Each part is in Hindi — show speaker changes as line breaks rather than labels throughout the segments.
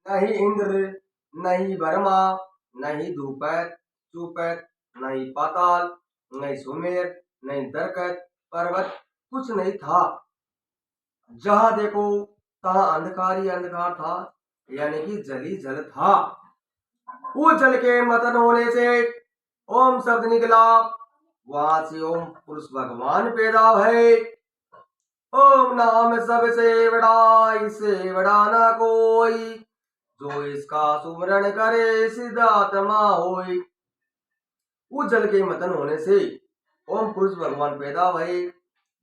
नहीं इंद्र, नहीं ब्रह्मा, नहीं धूपत चूपत, नहीं पाताल, नहीं सुमेर, नहीं दरकत पर्वत, कुछ नहीं था। जहां देखो तहां अंधकार ही अंधकार था, यानी कि जल ही जल था। उस जल के मतन होने से ओम शब्द निकला, वहां से ओम पुरुष भगवान पैदा है। ओम नाम सबसे बड़ा, इससे बड़ा ना कोई, जो इसका सुमरण करे सिद्धात्मा होई। उस जल के मतन होने से ओम पुरुष भगवान पैदा भये,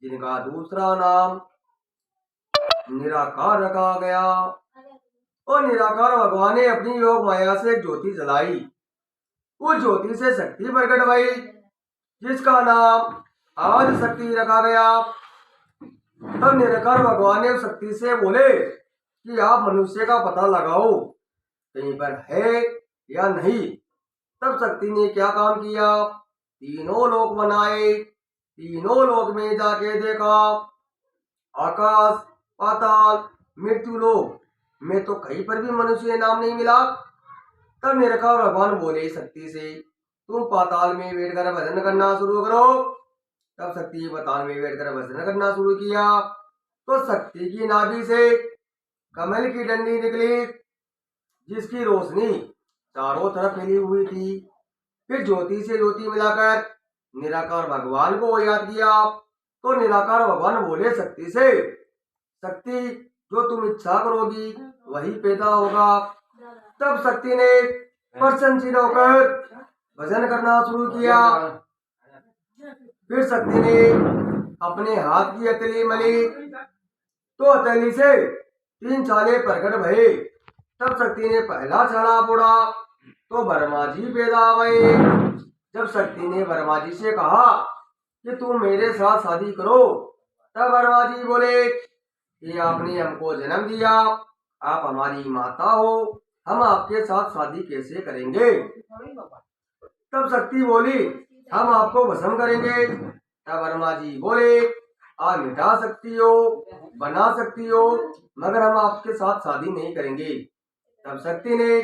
जिनका दूसरा नाम निराकार रखा गया। और निराकार भगवान ने अपनी योग माया से एक ज्योति जलाई। उस ज्योति से शक्ति प्रकट भई, जिसका नाम आदि शक्ति रखा गया। तब निराकार भगवान ने उस शक्ति से बोले कि आप मनुष्य का पता लगाओ, कहीं पर है या नहीं। तब शक्ति ने क्या काम किया, तीनों लोक बनाए। तीनों लोक में जाके देखा, आकाश, पाताल, मृत्यु लोक में तो कहीं पर भी मनुष्य नाम नहीं मिला। तब निराकार भगवान बोले शक्ति से, तुम पाताल में बैठकर भजन करना शुरू करो। तब शक्ति पाताल में बैठकर भजन करना शुरू किया, तो शक्ति की नाभि से कमल की डंडी निकली, जिसकी रोशनी चारों तरफ फैली हुई थी। फिर ज्योति से ज्योति मिलाकर निराकार भगवान को याद किया, तो निराकार भगवान बोले शक्ति से, शक्ति जो तुम इच्छा करोगी वही पैदा होगा। तब शक्ति ने प्रसन्नचित होकर भजन करना शुरू किया। फिर शक्ति ने अपने हाथ की हथेली मली, तो हथेली से 3 छाले प्रकट भये। तब शक्ति ने पहला छाला फोड़ा, तो ब्रह्मा जी पैदा भये। जब शक्ति ने ब्रह्मा जी से कहा कि तुम मेरे साथ शादी करो, तब ब्रह्मा जी बोले कि आपने हमको जन्म दिया, आप हमारी माता हो, हम आपके साथ शादी कैसे करेंगे। तब शक्ति बोली, हम आपको भस्म करेंगे। तब ब्रह्मा जी बोले, आप मिटा सकती हो, बना सकती हो, मगर हम आपके साथ शादी नहीं करेंगे। तब शक्ति ने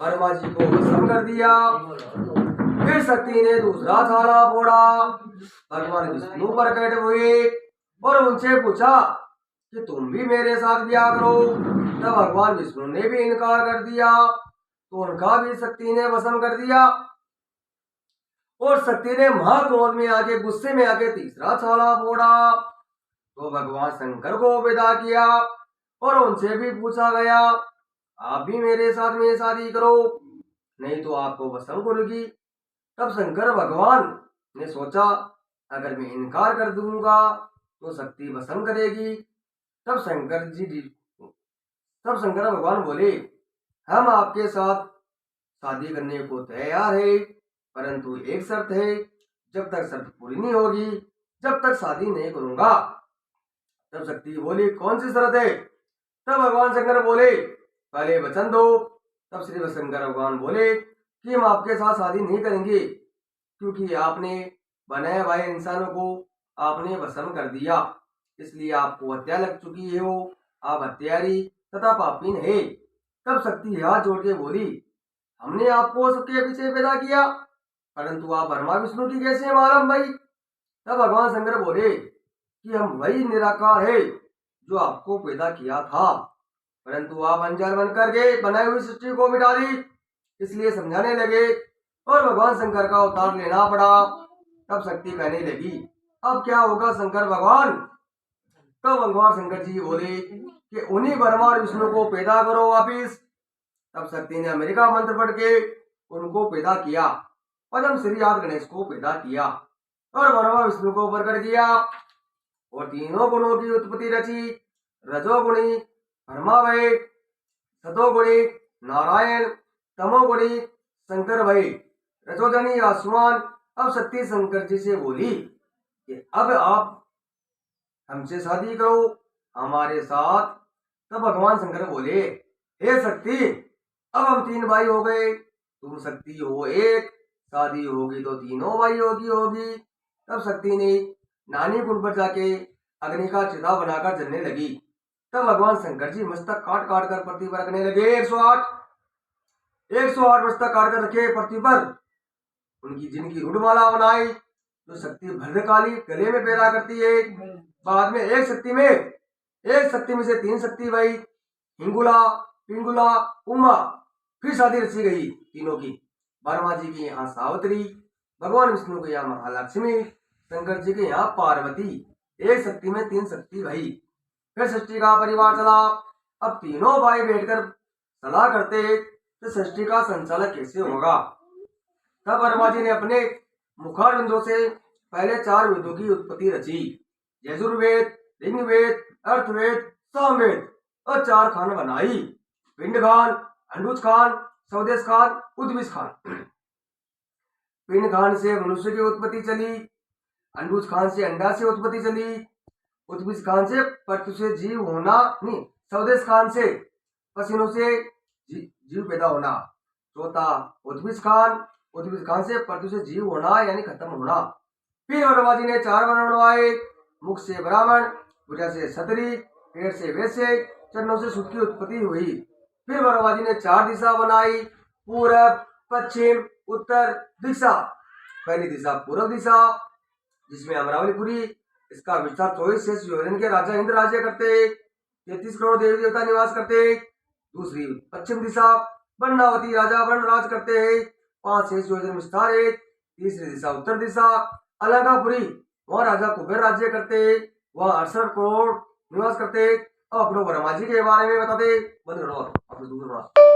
ब्रह्मा जी को भस्म कर दिया। फिर शक्ति ने दूसरा छाला फोड़ा, भगवान विष्णु प्रकट हुए और उनसे पूछा कि तुम भी मेरे साथ ब्याह करो। तब भगवान विष्णु ने भी इनकार कर दिया, तो उनका भी शक्ति ने भस्म कर दिया। और शक्ति ने महाक्रोध में आके, गुस्से में आके तीसरा छाला फोड़ा, तो भगवान शंकर को विदा किया और उनसे भी पूछा गया, आप भी मेरे साथ में शादी करो, नहीं तो आपको भस्म करूंगी। तब शंकर भगवान ने सोचा, अगर मैं इनकार कर दूंगा तो शक्ति भस्म करेगी। तब शंकर भगवान बोले, हम आपके साथ शादी करने को तैयार है, परंतु एक शर्त है, जब तक शर्त पूरी नहीं होगी जब तक शादी नहीं करूंगा। तब शक्ति बोली, कौन सी शर्त है। तब भगवान शंकर बोले, पहले वचन दो। तब श्री शंकर भगवान बोले कि हम आपके साथ शादी नहीं करेंगे, क्योंकि आपने बनाए हुए इंसानों को आपने भस्म कर दिया, इसलिए आपको हत्या लग चुकी हो, आप हत्यारी तथा पापीन है। तब शक्ति हाथ जोड़ के बोली, हमने आपको सबके पीछे पैदा किया, परंतु आप ब्रह्मा विष्णु की कैसे मालूम भाई। तब भगवान शंकर बोले कि हम वही निराकार है जो आपको पैदा किया था, परंतु आप अनजान बन करके बनाई हुई सृष्टि को मिटा दी, इसलिए समझाने लगे और भगवान शंकर का अवतार लेना पड़ा। तब शक्ति कहने लगी, अब क्या होगा शंकर भगवान। तब भगवान शंकर जी बोले कि उन्हीं ब्रह्मा और विष्णु को पैदा करो वापिस। तब शक्ति ने अमेरिका मंत्र पढ़ के उनको पैदा किया, पद्म श्री आदि गणेश को पैदा किया और ब्रह्मा विष्णु को प्रकट किया और तीनों गुणों की उत्पत्ति रची। रजोगुणी ब्रह्मा भये, सतोगुणी नारायण, तमोगुणी शंकर भये, रजोधनी आसमान। अब शक्ति शंकर जी से बोली कि अब आप हमसे शादी करो, हमारे साथ। तब भगवान शंकर बोले, हे शक्ति, अब हम 3 भाई हो गए, तुम शक्ति हो एक, शादी होगी तो तीनों भाइयों की होगी। तब शक्ति ने नानी कुंड पर जाके अग्नि का चिता बनाकर जलने लगी। तब भगवान शंकर जी मस्तक काट काट कर पृथ्वी पर रखने लगे। 108 मस्तक काट कर रखे पृथ्वी पर। उनकी जिनकी रुडमाला बनाई जो शक्ति भद्रकाली गले में पैदा करती है। बाद में एक शक्ति में से 3 शक्ति भाई हिंगुला, पिंगुला, उमा। फिर शादी रची गई तीनों की। ब्रह्मा जी की यहाँ सावित्री, भगवान विष्णु के यहाँ महालक्ष्मी, शंकर जी के यहाँ पार्वती। एक शक्ति में 3 शक्ति भाई। फिर सृष्टि का परिवार चला। अब तीनों भाई बैठकर सलाह करते तो सृष्टि का संचालक कैसे होगा। तब ब्रह्मा जी ने अपने मुखारविंदों से पहले 4 वेदों की उत्पत्ति रची। यजुर्वेद, ऋग्वेद, अर्थवेद, सामवेद और 4 खान बनाई। पिंड खान, अंडुज खान, स्वदेश खान, उद्भिज खान। पिंड खान से मनुष्य की उत्पत्ति चली। अंडुज खान से अंडा से उत्पत्ति चली। उद्भिज खान से पशु से जीव होना नहीं। स्वदेश खान से पसीनों से जीव पैदा होना। चौथा उद्भिज खान से पशु से जीव होना यानी खत्म होना। फिर ब्रह्मा जी ने 4 वर्ण बनवाए। मुख से ब्राह्मण, भुजा से क्षत्रिय, पेट से वैश्य, चरणों से सूत की उत्पत्ति हुई। फिर ब्रह्मा जी ने 4 दिशा बनाई। पूरब, पश्चिम, उत्तर दिशा। पहली दिशा पूर्व दिशा जिसमें अमरावलीपुरी, इसका विस्तार 24 योजन के राजा इंद्र राज्य करते। 33 करोड़ देवी देवता निवास करते। दूसरी पश्चिम दिशा वर्णावती राजा वर्ण राज करते हैं। 5 योजन विस्तार है। तीसरी दिशा उत्तर दिशा अलंकापुरी, वहाँ राजा कुबेर राज्य करते। वहाँ 68 करोड़ निवास करते। अब अपने ब्रह्मा जी के बारे में बताते। बंद करो।